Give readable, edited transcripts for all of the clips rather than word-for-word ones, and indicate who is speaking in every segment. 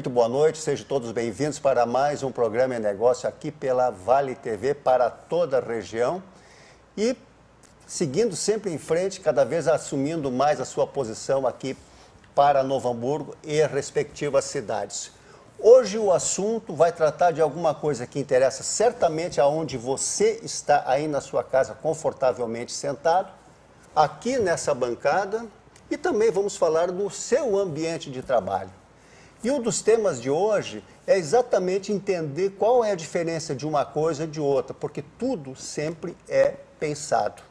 Speaker 1: Muito boa noite, sejam todos bem-vindos para mais um programa em negócio aqui pela Vale TV para toda a região e seguindo sempre em frente, cada vez assumindo mais a sua posição aqui para Novo Hamburgo e respectivas cidades. Hoje o assunto vai tratar de alguma coisa que interessa certamente aonde você está aí na sua casa confortavelmente sentado, aqui nessa bancada, e também vamos falar do seu ambiente de trabalho. E um dos temas de hoje é exatamente entender qual é a diferença de uma coisa e de outra, porque tudo sempre é pensado.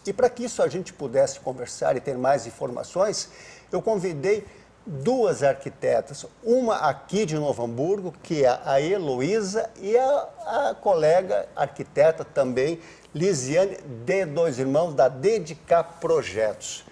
Speaker 1: E para que isso a gente pudesse conversar e ter mais informações, eu convidei duas arquitetas, uma aqui de Novo Hamburgo, que é a Heloísa, e a colega arquiteta também, Lisiane, de Dois Irmãos, da Dedicar Projetos.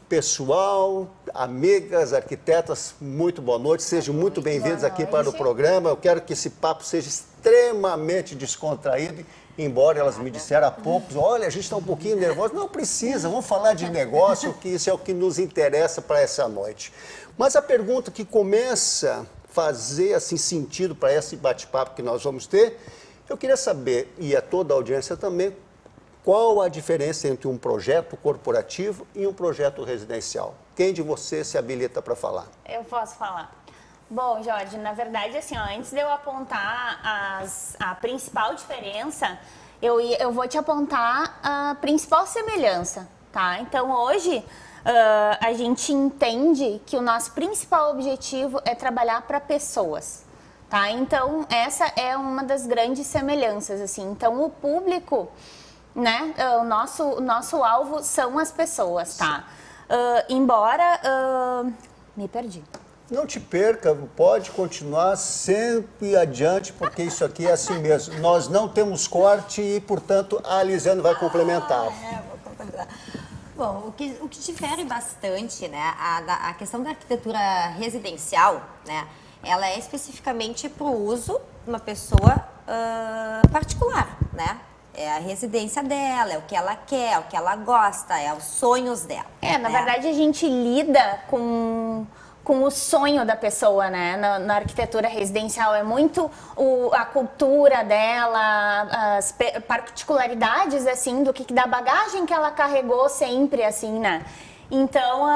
Speaker 1: Pessoal, amigas, arquitetas, muito boa noite, sejam muito bem-vindos aqui para o programa. Eu quero que esse papo seja extremamente descontraído, embora elas me disseram há pouco, olha, a gente está um pouquinho nervoso. Não precisa, vamos falar de negócio, que isso é o que nos interessa para essa noite. Mas a pergunta que começa a fazer assim, sentido para esse bate-papo que nós vamos ter, eu queria saber, e a toda a audiência também, qual a diferença entre um projeto corporativo e um projeto residencial? Quem de vocês se habilita para falar?
Speaker 2: Eu posso falar. Bom, Jorge, na verdade, assim, ó, antes de eu apontar a principal diferença, eu vou te apontar a principal semelhança, tá? Então, hoje, a gente entende que o nosso principal objetivo é trabalhar para pessoas, tá? Então, essa é uma das grandes semelhanças, assim. Então, o público, né, o nosso alvo são as pessoas, tá? Me perdi.
Speaker 1: Não te perca, pode continuar sempre adiante, porque isso aqui é assim mesmo. Nós não temos corte e, portanto, a Lisiane vai complementar.
Speaker 3: Vou complementar. Bom, o que difere bastante, né, a questão da arquitetura residencial, né, ela é especificamente para o uso de uma pessoa particular, né? É a residência dela, é o que ela quer, é o que ela gosta, é os sonhos dela.
Speaker 2: Na verdade, a gente lida com o sonho da pessoa, né? Na arquitetura residencial é muito a cultura dela, as particularidades, assim, da bagagem que ela carregou sempre, assim, né? Então,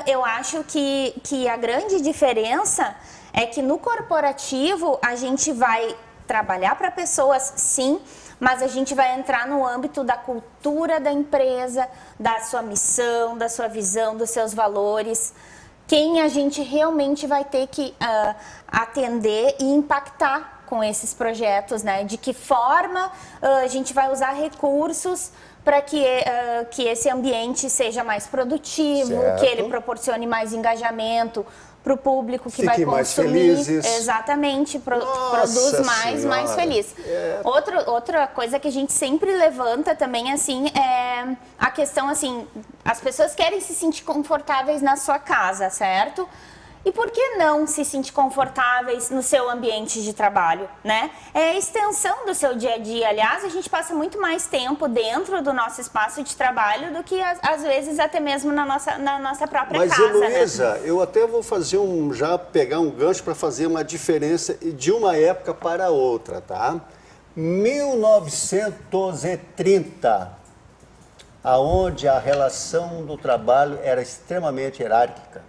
Speaker 2: eu acho que a grande diferença é que no corporativo a gente vai trabalhar para pessoas, sim, mas a gente vai entrar no âmbito da cultura da empresa, da sua missão, da sua visão, dos seus valores. Quem a gente realmente vai ter que atender e impactar com esses projetos, né? De que forma a gente vai usar recursos para que esse ambiente seja mais produtivo,
Speaker 1: certo,
Speaker 2: que ele proporcione mais engajamento para o público que vai consumir.
Speaker 1: Mais felizes.
Speaker 2: Exatamente, produz mais feliz. Outra coisa que a gente sempre levanta também, assim, é a questão, assim, as pessoas querem se sentir confortáveis na sua casa, certo? E por que não se sentir confortáveis no seu ambiente de trabalho, né? É a extensão do seu dia a dia. Aliás, a gente passa muito mais tempo dentro do nosso espaço de trabalho do que, às vezes, até mesmo na nossa própria casa.
Speaker 1: Mas, Heloísa, né? Eu até vou fazer pegar um gancho para fazer uma diferença de uma época para outra, tá? 1930, aonde a relação do trabalho era extremamente hierárquica,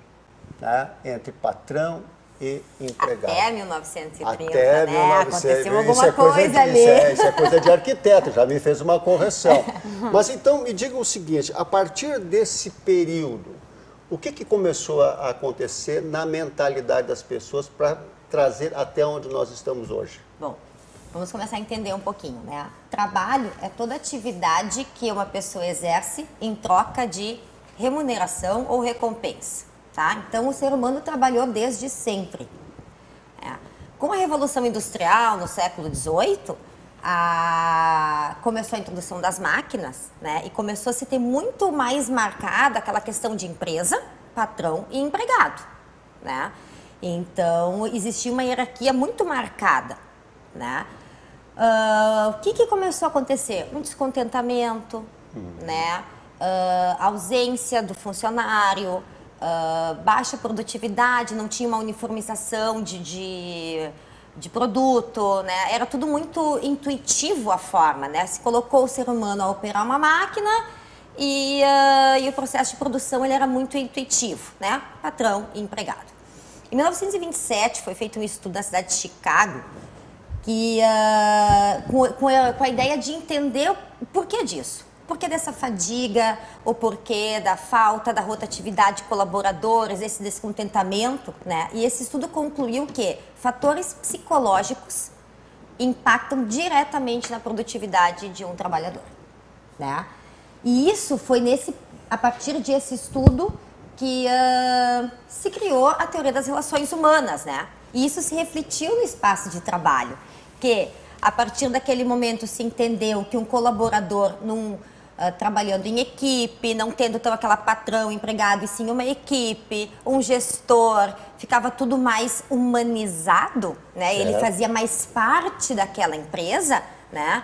Speaker 1: tá? Entre patrão e empregado.
Speaker 3: Até 1930,
Speaker 1: até
Speaker 3: né?
Speaker 1: 1930.
Speaker 3: Aconteceu alguma coisa ali.
Speaker 1: Isso é coisa de arquiteto, já me fez uma correção. Mas então me diga o seguinte, a partir desse período, o que começou a acontecer na mentalidade das pessoas para trazer até onde nós estamos hoje?
Speaker 3: Bom, vamos começar a entender um pouquinho, né? Trabalho é toda atividade que uma pessoa exerce em troca de remuneração ou recompensa. Tá? Então, o ser humano trabalhou desde sempre. Com a Revolução Industrial, no século XVIII, começou a introdução das máquinas, né? E começou a se ter muito mais marcada aquela questão de empresa, patrão e empregado, né? Então, existia uma hierarquia muito marcada, né? O que começou a acontecer? Um descontentamento, né? Ausência do funcionário, baixa produtividade, não tinha uma uniformização de produto, né? Era tudo muito intuitivo a forma, né? Se colocou o ser humano a operar uma máquina e o processo de produção ele era muito intuitivo, né? Patrão e empregado. Em 1927 foi feito um estudo na cidade de Chicago que, com a ideia de entender o porquê disso. O porquê dessa fadiga, o porquê da falta da rotatividade de colaboradores, esse descontentamento, né? E esse estudo concluiu que fatores psicológicos impactam diretamente na produtividade de um trabalhador, né? E isso foi a partir desse estudo que se criou a teoria das relações humanas, né? E isso se refletiu no espaço de trabalho, que a partir daquele momento se entendeu que um colaborador trabalhando em equipe, não tendo então aquela patrão, empregado, e sim uma equipe, um gestor, ficava tudo mais humanizado, né? Ele fazia mais parte daquela empresa, né?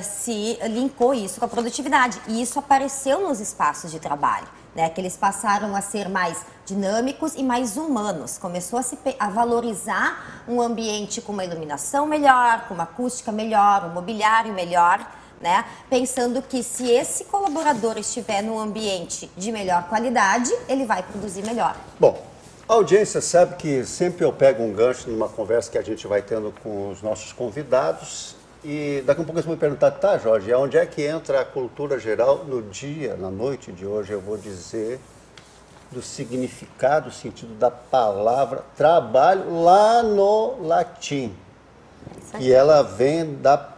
Speaker 3: Se linkou isso com a produtividade. E isso apareceu nos espaços de trabalho, né? Que eles passaram a ser mais dinâmicos e mais humanos. Começou a valorizar um ambiente com uma iluminação melhor, com uma acústica melhor, um mobiliário melhor, né? Pensando que se esse colaborador estiver num ambiente de melhor qualidade, ele vai produzir melhor.
Speaker 1: Bom, a audiência sabe que sempre eu pego um gancho numa conversa que a gente vai tendo com os nossos convidados e daqui a pouco eles vão me perguntar, tá, Jorge, onde é que entra a cultura geral na noite de hoje? Eu vou dizer do significado, sentido da palavra trabalho lá no latim. E ela vem da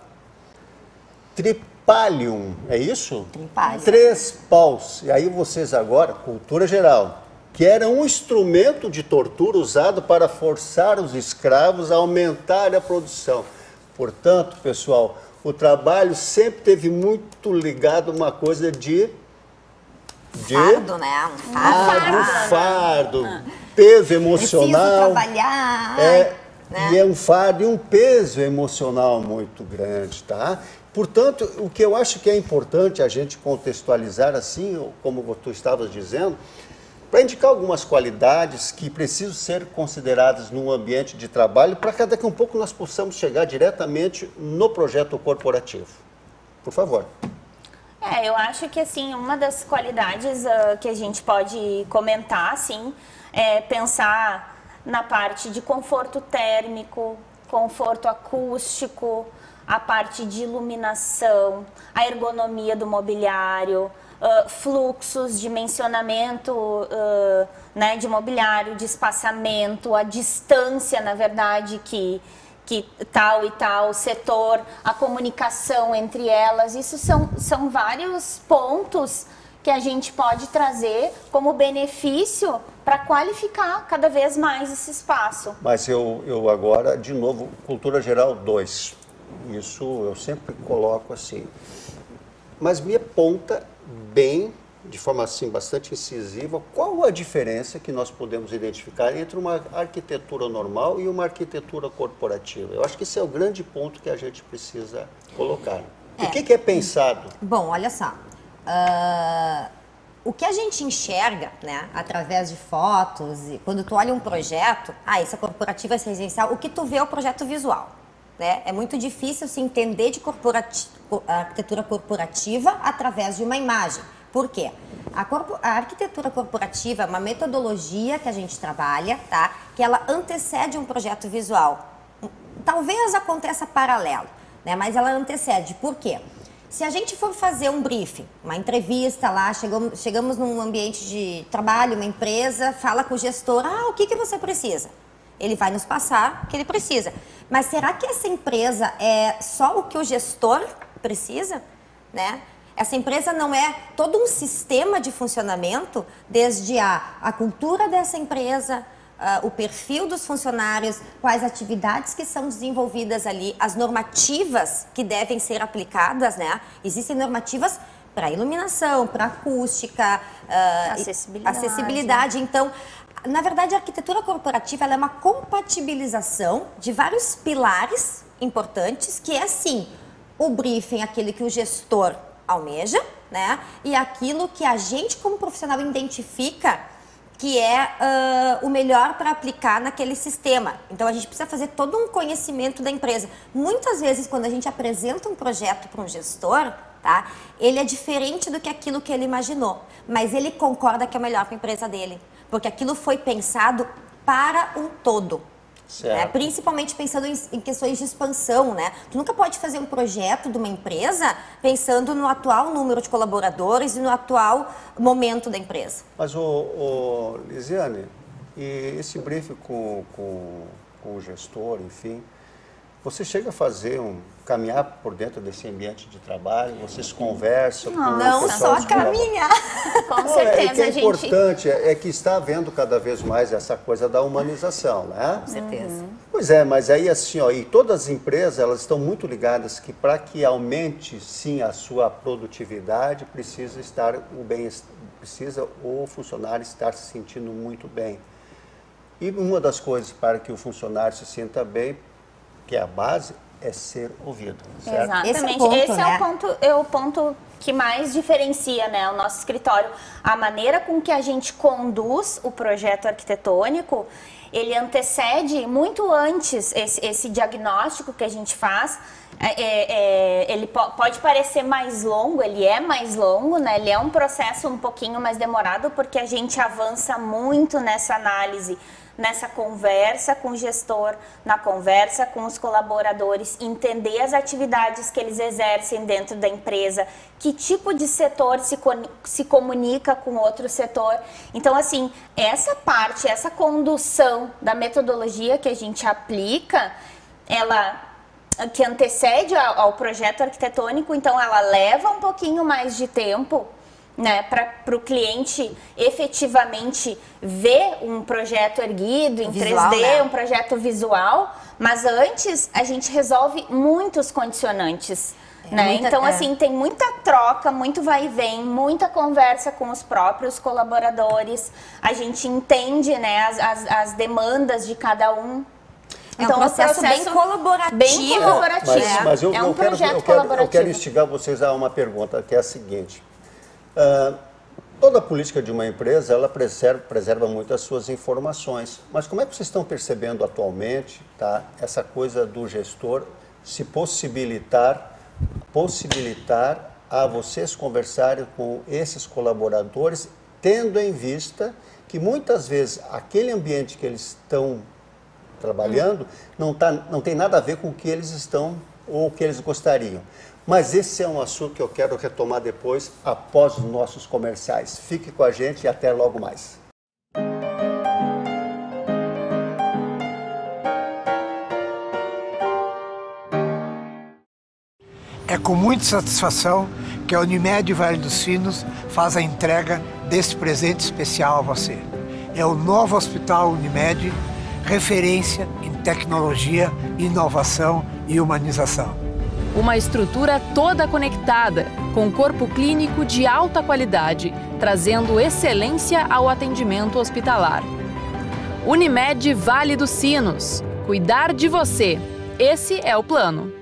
Speaker 1: tripalium, é isso?
Speaker 3: Tripalium.
Speaker 1: Três paus. E aí vocês agora, cultura geral, que era um instrumento de tortura usado para forçar os escravos a aumentar a produção. Portanto, pessoal, o trabalho sempre teve muito ligado a uma coisa de
Speaker 3: fardo, né?
Speaker 1: Fardo, peso emocional.
Speaker 3: Preciso trabalhar.
Speaker 1: Né?
Speaker 3: E
Speaker 1: é um fardo e um peso emocional muito grande, tá? Portanto, o que eu acho que é importante a gente contextualizar assim, como tu estavas dizendo, para indicar algumas qualidades que precisam ser consideradas num ambiente de trabalho para que daqui a um pouco nós possamos chegar diretamente no projeto corporativo. Por favor.
Speaker 2: Eu acho que assim, uma das qualidades que a gente pode comentar, assim, é pensar na parte de conforto térmico, conforto acústico, a parte de iluminação, a ergonomia do mobiliário, fluxos, dimensionamento né, de mobiliário, de espaçamento, a distância, na verdade, que tal e tal setor, a comunicação entre elas, isso são vários pontos que a gente pode trazer como benefício para qualificar cada vez mais esse espaço.
Speaker 1: Mas eu agora, de novo, cultura geral 2, isso eu sempre coloco assim, mas me aponta bem, de forma assim bastante incisiva, qual a diferença que nós podemos identificar entre uma arquitetura normal e uma arquitetura corporativa? Eu acho que esse é o grande ponto que a gente precisa colocar. O que é pensado?
Speaker 3: Bom, olha só, o que a gente enxerga, né, através de fotos, e quando tu olha um projeto, esse é corporativo, esse é residencial, o que tu vê é o projeto visual. Né? É muito difícil se entender de arquitetura corporativa através de uma imagem. Por quê? A arquitetura corporativa é uma metodologia que a gente trabalha, tá? Que ela antecede um projeto visual. Talvez aconteça paralelo, né? Mas ela antecede. Por quê? Se a gente for fazer um briefing, uma entrevista lá, chegamos num ambiente de trabalho, uma empresa, fala com o gestor, o que você precisa? Ele vai nos passar o que ele precisa. Mas será que essa empresa é só o que o gestor precisa? Né? Essa empresa não é todo um sistema de funcionamento, desde a cultura dessa empresa, o perfil dos funcionários, quais atividades que são desenvolvidas ali, as normativas que devem ser aplicadas, né? Existem normativas para iluminação, para acústica, acessibilidade. Então, na verdade, a arquitetura corporativa ela é uma compatibilização de vários pilares importantes, que é, sim, o briefing, aquele que o gestor almeja, né? E aquilo que a gente, como profissional, identifica que é o melhor para aplicar naquele sistema. Então, a gente precisa fazer todo um conhecimento da empresa. Muitas vezes, quando a gente apresenta um projeto para um gestor, tá? Ele é diferente do que aquilo que ele imaginou, mas ele concorda que é o melhor para a empresa dele, porque aquilo foi pensado para um todo. Né? Principalmente pensando em questões de expansão, né? Tu nunca pode fazer um projeto de uma empresa pensando no atual número de colaboradores e no atual momento da empresa.
Speaker 1: Mas, Lisiane, e esse briefing com o gestor, enfim, você chega a fazer caminhar por dentro desse ambiente de trabalho, vocês conversam com
Speaker 3: não
Speaker 1: o pessoal
Speaker 3: só caminhar.
Speaker 2: Com certeza,
Speaker 1: que é importante é que está havendo cada vez mais essa coisa da humanização, né?
Speaker 3: Com certeza.
Speaker 1: Pois é, mas aí assim, ó, e todas as empresas, elas estão muito ligadas que para que aumente sim a sua produtividade, precisa o funcionário estar se sentindo muito bem. E uma das coisas para que o funcionário se sinta bem, que é a base, é ser ouvido, certo?
Speaker 2: Exatamente. Esse é o ponto que mais diferencia, né, o nosso escritório. A maneira com que a gente conduz o projeto arquitetônico, ele antecede muito antes esse diagnóstico que a gente faz. Ele pode parecer mais longo, ele é mais longo, né? Ele é um processo um pouquinho mais demorado, porque a gente avança muito nessa análise, nessa conversa com o gestor, na conversa com os colaboradores, entender as atividades que eles exercem dentro da empresa, que tipo de setor se comunica com outro setor. Então, assim, essa parte, essa condução da metodologia que a gente aplica, ela que antecede ao projeto arquitetônico, então ela leva um pouquinho mais de tempo, né, para o cliente efetivamente ver um projeto erguido em visual, 3D, né? Um projeto visual, mas antes a gente resolve muitos condicionantes. Né? Então, assim, tem muita troca, muito vai e vem, muita conversa com os próprios colaboradores, a gente entende, né, as demandas de cada um.
Speaker 3: Então, é um processo bem colaborativo.
Speaker 2: Bem colaborativo.
Speaker 1: Mas
Speaker 2: é um projeto colaborativo.
Speaker 1: Eu quero instigar vocês a uma pergunta, que é a seguinte. Toda a política de uma empresa, ela preserva muito as suas informações. Mas como é que vocês estão percebendo atualmente, tá, essa coisa do gestor se possibilitar a vocês conversarem com esses colaboradores, tendo em vista que muitas vezes aquele ambiente que eles estão trabalhando não tem nada a ver com o que eles estão ou o que eles gostariam. Mas esse é um assunto que eu quero retomar depois, após os nossos comerciais. Fique com a gente e até logo mais.
Speaker 4: É com muita satisfação que a Unimed Vale dos Sinos faz a entrega deste presente especial a você. É o novo Hospital Unimed, referência em tecnologia, inovação e humanização.
Speaker 5: Uma estrutura toda conectada, com corpo clínico de alta qualidade, trazendo excelência ao atendimento hospitalar. Unimed Vale dos Sinos. Cuidar de você. Esse é o plano.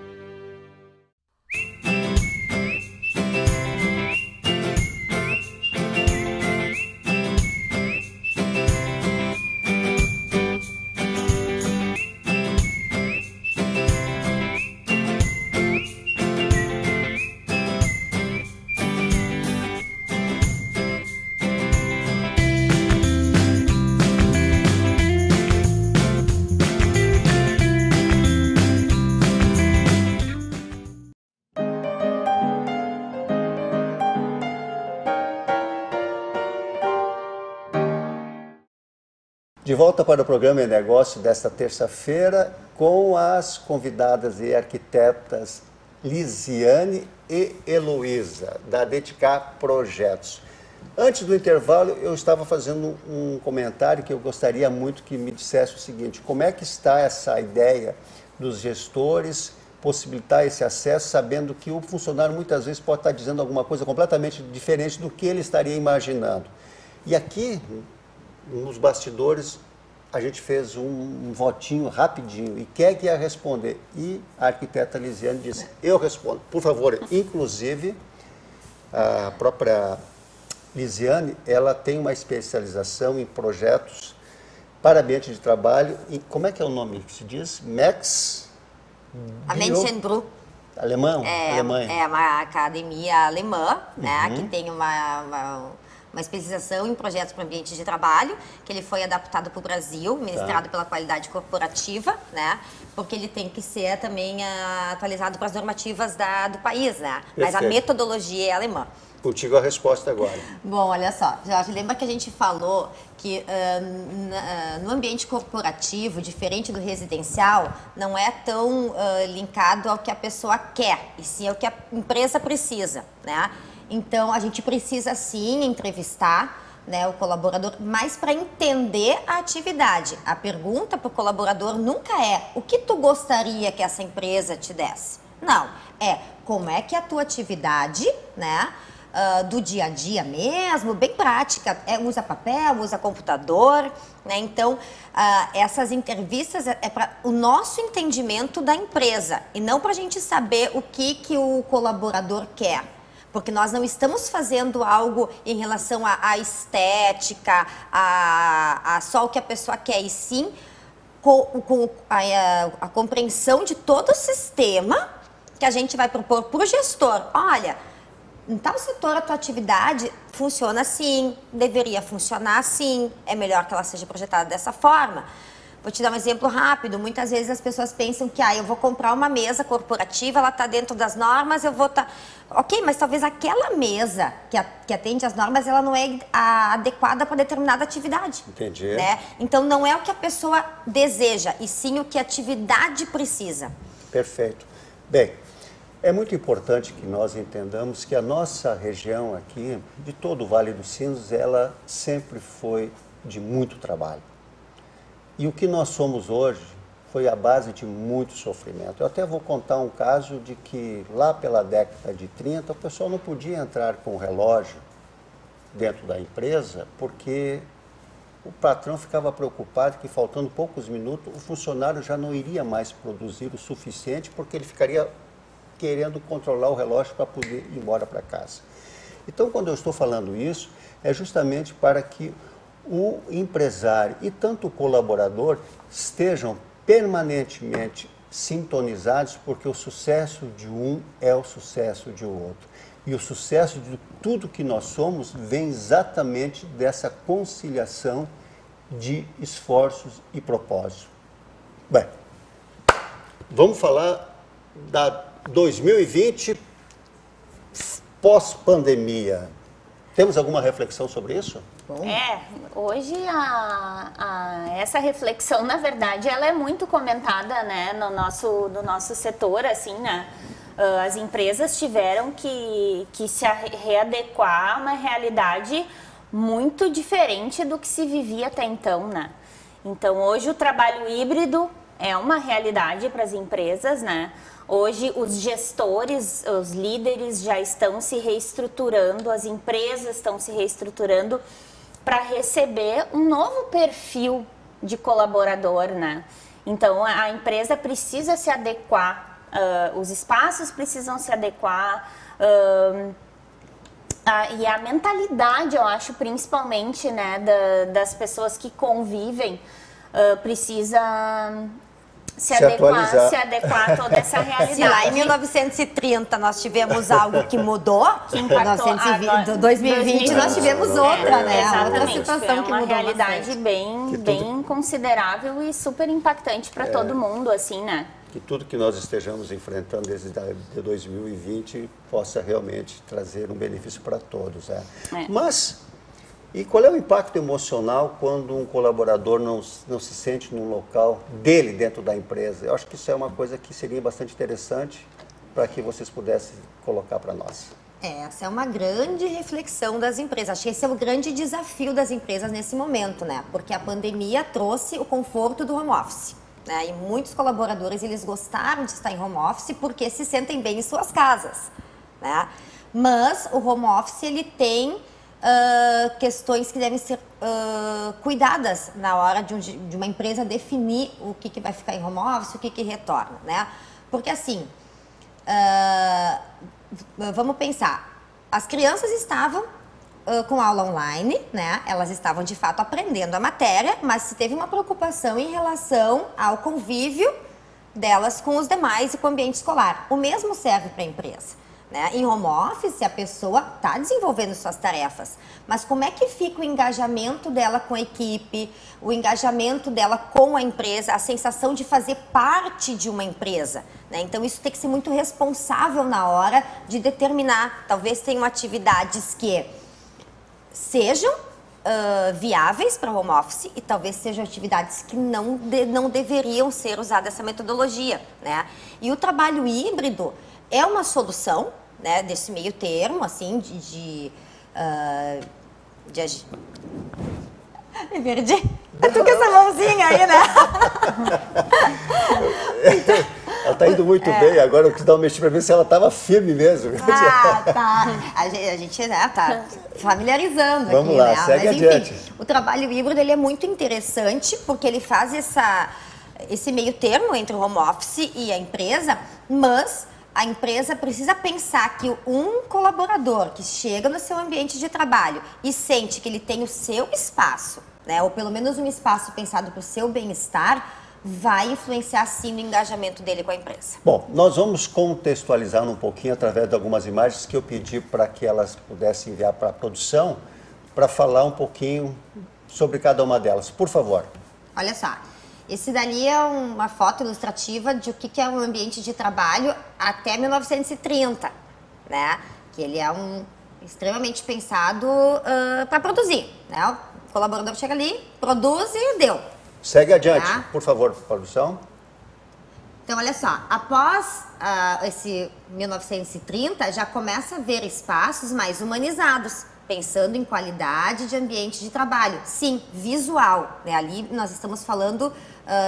Speaker 1: De volta para o programa Em Negócio desta terça-feira com as convidadas e arquitetas Lisiane e Heloísa, da Dedicar Projetos. Antes do intervalo, eu estava fazendo um comentário que eu gostaria muito que me dissesse o seguinte: como é que está essa ideia dos gestores possibilitar esse acesso, sabendo que o funcionário muitas vezes pode estar dizendo alguma coisa completamente diferente do que ele estaria imaginando. E aqui, nos bastidores, a gente fez um votinho rapidinho. E quem é que ia responder? E a arquiteta Lisiane disse: eu respondo. Por favor, inclusive, A própria Lisiane, ela tem uma especialização em projetos para ambiente de trabalho. E como é que é o nome que se diz? Max?
Speaker 3: A Menschenbru.
Speaker 1: Alemão? Alemanha.
Speaker 3: É uma academia alemã, né, que tem uma especialização em projetos para ambiente de trabalho, que ele foi adaptado para o Brasil, ministrado pela qualidade corporativa, né, porque ele tem que ser também atualizado para as normativas do país, né, mas a metodologia é alemã.
Speaker 1: Contigo a resposta agora.
Speaker 3: Bom, olha só, Jorge, lembra que a gente falou que no ambiente corporativo, diferente do residencial, não é tão linkado ao que a pessoa quer, e sim ao que a empresa precisa, né? Então, a gente precisa sim entrevistar, né, o colaborador, mas para entender a atividade. A pergunta para o colaborador nunca é o que tu gostaria que essa empresa te desse. Não, é como é que a tua atividade, né, do dia a dia mesmo, bem prática, usa papel, usa computador, né? Então, essas entrevistas é para o nosso entendimento da empresa e não para a gente saber o que o colaborador quer. Porque nós não estamos fazendo algo em relação à estética, a só o que a pessoa quer, e sim com a compreensão de todo o sistema que a gente vai propor para o gestor. Olha, em tal setor a tua atividade funciona assim, deveria funcionar assim, é melhor que ela seja projetada dessa forma. Vou te dar um exemplo rápido. Muitas vezes as pessoas pensam que eu vou comprar uma mesa corporativa, ela está dentro das normas, eu vou estar... Ok, mas talvez aquela mesa que atende às normas, ela não é adequada para determinada atividade.
Speaker 1: Entendi.
Speaker 3: Né? Então não é o que a pessoa deseja, e sim o que a atividade precisa.
Speaker 1: Perfeito. Bem, é muito importante que nós entendamos que a nossa região aqui, de todo o Vale dos Sinos, ela sempre foi de muito trabalho. E o que nós somos hoje foi a base de muito sofrimento. Eu até vou contar um caso de que lá pela década de 30, o pessoal não podia entrar com o relógio dentro da empresa porque o patrão ficava preocupado que faltando poucos minutos o funcionário já não iria mais produzir o suficiente porque ele ficaria querendo controlar o relógio para poder ir embora para casa. Então, quando eu estou falando isso, é justamente para que o empresário e tanto o colaborador estejam permanentemente sintonizados, porque o sucesso de um é o sucesso de outro. E o sucesso de tudo que nós somos vem exatamente dessa conciliação de esforços e propósitos. Bem, vamos falar da 2020 pós-pandemia. Temos alguma reflexão sobre isso?
Speaker 2: Hoje essa reflexão, na verdade, ela é muito comentada, né, no nosso setor, assim, né? As empresas tiveram que se readequar a uma realidade muito diferente do que se vivia até então, né? Então, hoje o trabalho híbrido é uma realidade para as empresas, né? Hoje os gestores, os líderes já estão se reestruturando, as empresas estão se reestruturando para receber um novo perfil de colaborador, né? Então a empresa precisa se adequar, os espaços precisam se adequar, e a mentalidade, eu acho, principalmente, né, das pessoas que convivem, precisa se adequar a toda essa realidade.
Speaker 3: Se lá em 1930 nós tivemos algo que mudou, em 2020 nós tivemos outra, né?
Speaker 2: Exatamente.
Speaker 3: Outra situação que
Speaker 2: mudou.
Speaker 3: Uma
Speaker 2: realidade bem considerável e super impactante para todo mundo, assim, né?
Speaker 1: Que tudo que nós estejamos enfrentando desde 2020 possa realmente trazer um benefício para todos, né? Mas... E qual é o impacto emocional quando um colaborador não se sente num local dele dentro da empresa? Eu acho que isso é uma coisa que seria bastante interessante para que vocês pudessem colocar para nós.
Speaker 3: Essa é uma grande reflexão das empresas. Acho que esse é o grande desafio das empresas nesse momento, né? Porque a pandemia trouxe o conforto do home office, né? E muitos colaboradores, eles gostaram de estar em home office porque se sentem bem em suas casas, né? Mas o home office, ele tem... questões que devem ser cuidadas na hora de uma empresa definir o que vai ficar em home office, o que retorna, né? Porque assim, vamos pensar, as crianças estavam com aula online, né? Elas estavam de fato aprendendo a matéria, mas se teve uma preocupação em relação ao convívio delas com os demais e com o ambiente escolar. O mesmo serve para a empresa, né? Em home office, a pessoa está desenvolvendo suas tarefas, mas como é que fica o engajamento dela com a equipe, o engajamento dela com a empresa, a sensação de fazer parte de uma empresa, né? Então isso tem que ser muito responsável na hora de determinar. Talvez tenham atividades que sejam viáveis para o home office e talvez sejam atividades que não deveriam ser usadas essa metodologia, né? E o trabalho híbrido é uma solução, né, desse meio termo, assim, Me perdi. É tu com essa mãozinha aí, né?
Speaker 1: Ela está indo muito bem, agora eu quis dar uma mexida para ver se ela estava firme mesmo.
Speaker 3: Ah, tá. A gente né, tá familiarizando
Speaker 1: Vamos
Speaker 3: aqui,
Speaker 1: lá,
Speaker 3: né?
Speaker 1: segue
Speaker 3: Mas, enfim,
Speaker 1: adiante.
Speaker 3: o trabalho híbrido ele é muito interessante porque ele faz esse meio termo entre o home office e a empresa, mas a empresa precisa pensar que um colaborador que chega no seu ambiente de trabalho e sente que ele tem o seu espaço, né, ou pelo menos um espaço pensado para o seu bem-estar, vai influenciar sim no engajamento dele com a empresa.
Speaker 1: Bom, nós vamos contextualizar um pouquinho através de algumas imagens que eu pedi para que elas pudessem enviar para a produção, para falar um pouquinho sobre cada uma delas. Por favor.
Speaker 3: Olha só, esse dali é uma foto ilustrativa de o que é um ambiente de trabalho até 1930, né? Que ele é extremamente pensado para produzir, né? O colaborador chega ali, produz e deu.
Speaker 1: Segue adiante,
Speaker 3: Tá?
Speaker 1: por favor, produção.
Speaker 3: Então, olha só, após esse 1930, já começa a haver espaços mais humanizados, pensando em qualidade de ambiente de trabalho. Sim, visual, né? Ali nós estamos falando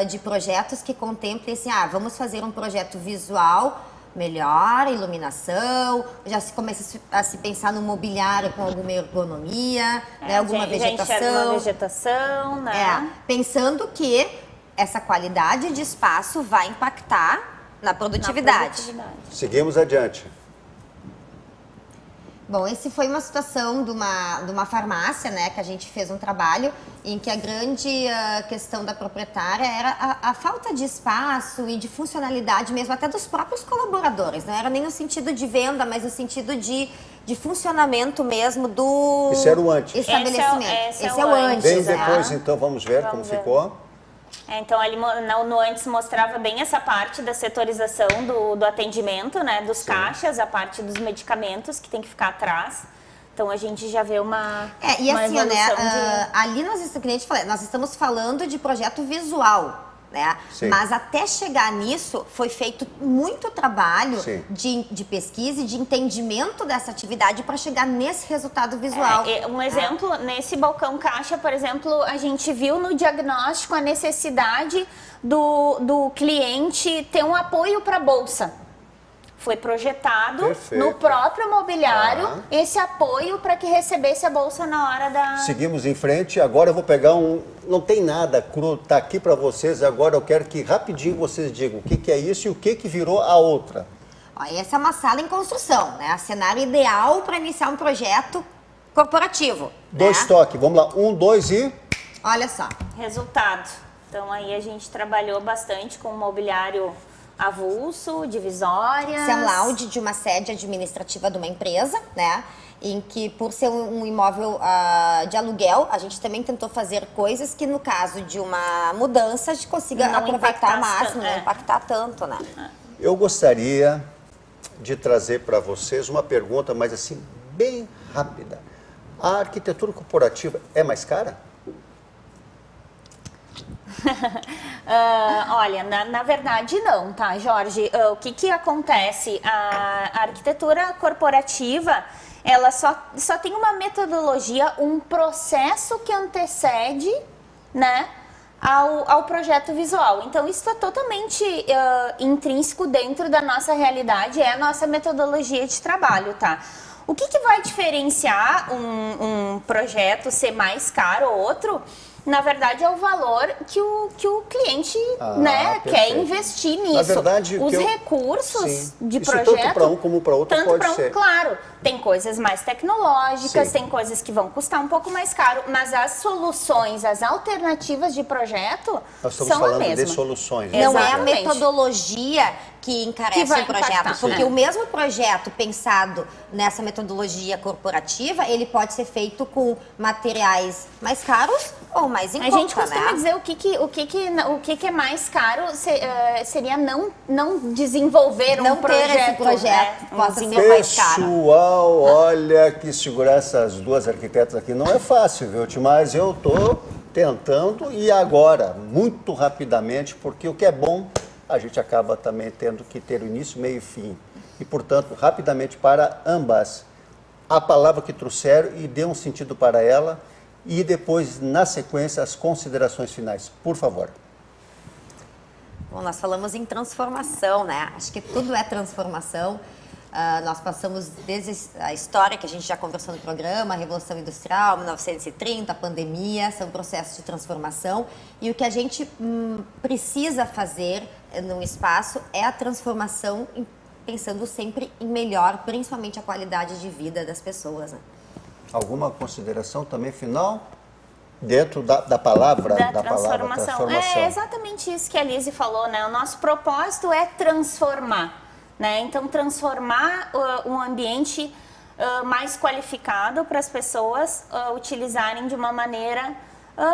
Speaker 3: de projetos que contemplem assim, vamos fazer um projeto visual melhor, iluminação, já se começa a se pensar no mobiliário com alguma ergonomia, né? Alguma vegetação.
Speaker 2: Uma vegetação, né?
Speaker 3: Pensando que essa qualidade de espaço vai impactar na produtividade.
Speaker 1: Seguimos adiante.
Speaker 3: Bom, esse foi uma situação de uma farmácia, né, que a gente fez um trabalho em que a grande questão da proprietária era a falta de espaço e de funcionalidade mesmo, até dos próprios colaboradores. Não era nem no sentido de venda, mas no sentido de funcionamento mesmo do
Speaker 1: Esse era o antes.
Speaker 3: estabelecimento.
Speaker 2: Esse é
Speaker 3: o
Speaker 2: o
Speaker 3: antes.
Speaker 1: Bem
Speaker 3: né?
Speaker 1: depois, então, vamos ver como ficou.
Speaker 2: Então, ali no antes mostrava bem essa parte da setorização do atendimento, né? Dos caixas, a parte dos medicamentos que tem que ficar atrás. Então, a gente já vê uma
Speaker 3: e
Speaker 2: uma
Speaker 3: assim, né?
Speaker 2: evolução
Speaker 3: Ali nós estamos falando de projeto visual, né?
Speaker 1: Sim.
Speaker 3: Mas até chegar nisso, foi feito muito trabalho de pesquisa e de entendimento dessa atividade para chegar nesse resultado visual.
Speaker 2: Um exemplo, nesse balcão caixa, por exemplo, a gente viu no diagnóstico a necessidade do cliente ter um apoio para a bolsa. Foi projetado no próprio mobiliário esse apoio para que recebesse a bolsa na hora da...
Speaker 1: Seguimos em frente. Agora eu vou pegar não tem nada cru, tá aqui para vocês. Agora eu quero que rapidinho vocês digam o que é isso e o que virou a outra.
Speaker 3: Essa é uma sala em construção, né? Cenário ideal para iniciar um projeto corporativo.
Speaker 1: Dois toques. Vamos lá. 1, 2 e...
Speaker 3: Olha só.
Speaker 2: Resultado. Então aí a gente trabalhou bastante com o mobiliário avulso, divisórias.
Speaker 3: Esse é um laude de uma sede administrativa de uma empresa, né? Em que, por ser um imóvel de aluguel, a gente também tentou fazer coisas que, no caso de uma mudança, a gente consiga
Speaker 2: Não
Speaker 3: aproveitar ao
Speaker 2: impactar
Speaker 3: máximo, não impactar tanto, né?
Speaker 1: Eu gostaria de trazer para vocês uma pergunta, mas assim, bem rápida. A arquitetura corporativa é mais cara?
Speaker 2: Olha, na verdade não, tá, Jorge? O que acontece? A arquitetura corporativa, ela só tem uma metodologia, um processo que antecede, né, ao projeto visual. Então, isso está totalmente intrínseco dentro da nossa realidade, é a nossa metodologia de trabalho, tá? O que vai diferenciar um projeto ser mais caro ou outro? Na verdade, é o valor que o cliente quer investir nisso.
Speaker 1: Na verdade,
Speaker 2: os recursos de
Speaker 1: isso
Speaker 2: projeto...
Speaker 1: tanto para um como para outro pode ser.
Speaker 2: Claro, tem coisas mais tecnológicas,
Speaker 1: Sim.
Speaker 2: tem coisas que vão custar um pouco mais caro, mas as soluções, as alternativas de projeto
Speaker 1: Nós estamos
Speaker 2: são a
Speaker 1: falando de
Speaker 2: mesma.
Speaker 1: soluções.
Speaker 3: Não é a
Speaker 2: Exatamente.
Speaker 3: metodologia que encarece
Speaker 2: Que vai
Speaker 3: o projeto,
Speaker 2: impactar.
Speaker 3: porque
Speaker 2: É.
Speaker 3: o mesmo projeto pensado nessa metodologia corporativa, ele pode ser feito com materiais mais caros ou mais em
Speaker 2: A
Speaker 3: conta,
Speaker 2: gente costuma
Speaker 3: né?
Speaker 2: dizer o que é mais caro seria não desenvolver
Speaker 3: Não
Speaker 2: um
Speaker 3: ter
Speaker 2: projeto.
Speaker 3: esse projeto
Speaker 2: né?
Speaker 3: que possa ser mais caro.
Speaker 1: Pessoal, olha que segurar essas duas arquitetas aqui não é fácil, viu? Mas eu estou tentando e agora, muito rapidamente, porque o que é bom, a gente acaba também tendo que ter o início, meio e fim. E, portanto, rapidamente para ambas, a palavra que trouxeram e dê um sentido para ela e depois, na sequência, as considerações finais. Por favor.
Speaker 3: Bom, nós falamos em transformação, né? Acho que tudo é transformação. Nós passamos desde a história que a gente já conversou no programa, a Revolução Industrial, 1930, a pandemia, são processos de transformação. E o que a gente precisa fazer num espaço é a transformação, pensando sempre em melhor, principalmente a qualidade de vida das pessoas, né?
Speaker 1: Alguma consideração também final? Dentro da palavra
Speaker 2: Da transformação. É exatamente isso que a Lise falou, né? O nosso propósito é transformar, né? Então, transformar um ambiente mais qualificado para as pessoas utilizarem de uma maneira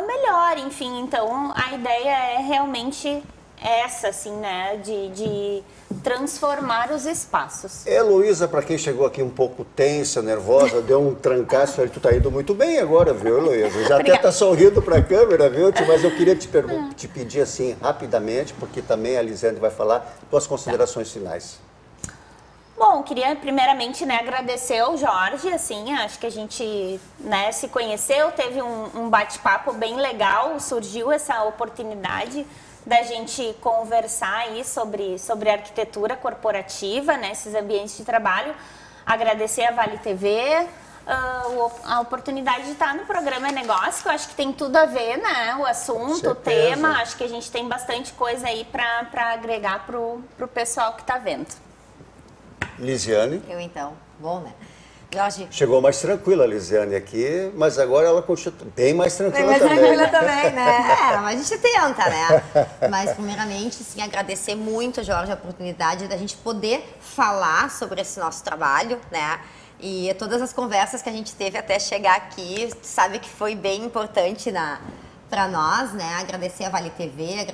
Speaker 2: melhor, enfim. Então, a ideia é realmente essa, assim, né? De transformar os espaços.
Speaker 1: Heloísa, para quem chegou aqui um pouco tensa, nervosa, deu um trancaço ali. Tu tá indo muito bem agora, viu, Heloísa? Já até tá sorrindo para a câmera, viu? Mas eu queria te pedir assim, rapidamente, porque também a Lisandre vai falar, tuas considerações finais.
Speaker 2: Bom, queria primeiramente, né, agradecer ao Jorge, assim, acho que a gente, né, se conheceu, teve um bate-papo bem legal, surgiu essa oportunidade da gente conversar aí sobre arquitetura corporativa, né, esses ambientes de trabalho. Agradecer a Vale TV, a oportunidade de estar no programa Negócio, que eu acho que tem tudo a ver, né, o assunto, o tema, acho que a gente tem bastante coisa aí para agregar pro pessoal que está vendo.
Speaker 1: Lisiane.
Speaker 3: Eu então, bom, né? Jorge.
Speaker 1: Chegou mais tranquila a Lisiane aqui, mas agora ela continua bem mais tranquila
Speaker 3: Bem mais
Speaker 1: também.
Speaker 3: tranquila também, né? Mas a gente tenta, né? Mas, primeiramente, sim, agradecer muito, Jorge, a oportunidade da gente poder falar sobre esse nosso trabalho, né? E todas as conversas que a gente teve até chegar aqui, sabe que foi bem importante para nós, né? Agradecer a Vale TV,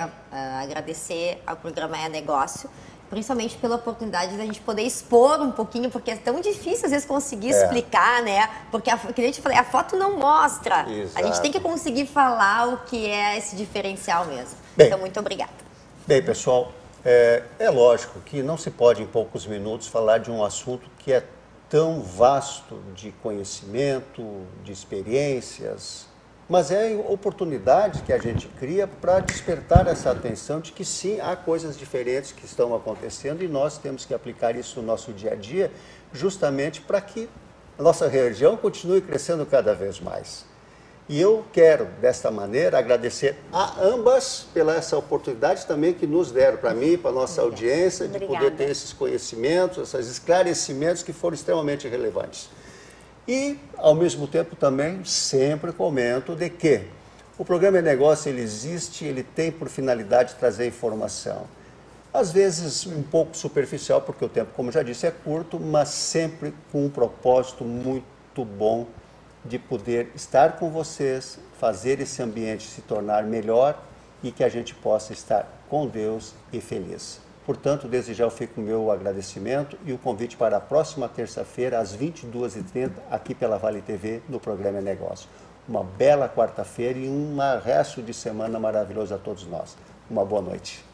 Speaker 3: agradecer ao programa É Negócio, principalmente pela oportunidade da gente poder expor um pouquinho, porque é tão difícil às vezes conseguir explicar, né? Porque, que a gente falei, a foto não mostra.
Speaker 1: Exato.
Speaker 3: A gente tem que conseguir falar o que é esse diferencial mesmo.
Speaker 1: Bem,
Speaker 3: então, muito obrigada.
Speaker 1: Bem, pessoal, é lógico que não se pode em poucos minutos falar de um assunto que é tão vasto de conhecimento, de experiências, mas é a oportunidade que a gente cria para despertar essa atenção de que sim, há coisas diferentes que estão acontecendo e nós temos que aplicar isso no nosso dia a dia, justamente para que a nossa região continue crescendo cada vez mais. E eu quero, desta maneira, agradecer a ambas pela essa oportunidade também que nos deram, para mim, para a nossa audiência, de poder ter esses conhecimentos, esses esclarecimentos que foram extremamente relevantes. E, ao mesmo tempo, também sempre comento de que o programa É Negócio, ele existe, ele tem por finalidade trazer informação. Às vezes um pouco superficial, porque o tempo, como já disse, é curto, mas sempre com um propósito muito bom de poder estar com vocês, fazer esse ambiente se tornar melhor e que a gente possa estar com Deus e feliz. Portanto, desde já eu fico o meu agradecimento e o convite para a próxima terça-feira, às 22h30, aqui pela Vale TV, no programa É Negócio. Uma bela quarta-feira e um resto de semana maravilhoso a todos nós. Uma boa noite.